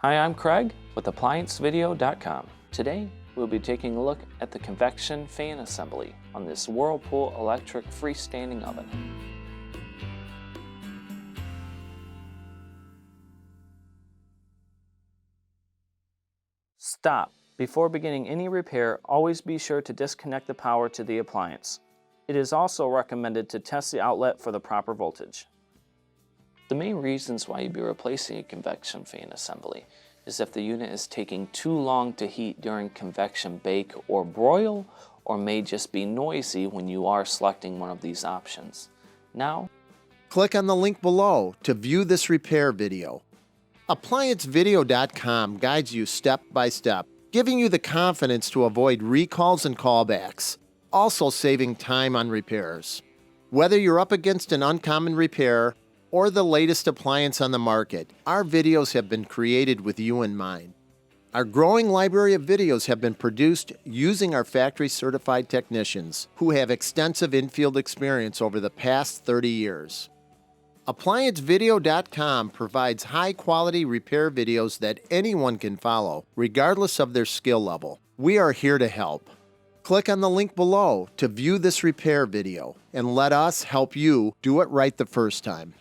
Hi, I'm Craig with ApplianceVideo.com. Today, we'll be taking a look at the convection fan assembly on this Whirlpool electric freestanding oven. Stop. Before beginning any repair, always be sure to disconnect the power to the appliance. It is also recommended to test the outlet for the proper voltage. The main reasons why you'd be replacing a convection fan assembly is if the unit is taking too long to heat during convection bake or broil, or may just be noisy when you are selecting one of these options. Now, click on the link below to view this repair video. ApplianceVideo.com guides you step by step, giving you the confidence to avoid recalls and callbacks, also saving time on repairs. Whether you're up against an uncommon repair or the latest appliance on the market, our videos have been created with you in mind. Our growing library of videos have been produced using our factory-certified technicians who have extensive infield experience over the past 30 years. ApplianceVideo.com provides high-quality repair videos that anyone can follow, regardless of their skill level. We are here to help. Click on the link below to view this repair video and let us help you do it right the first time.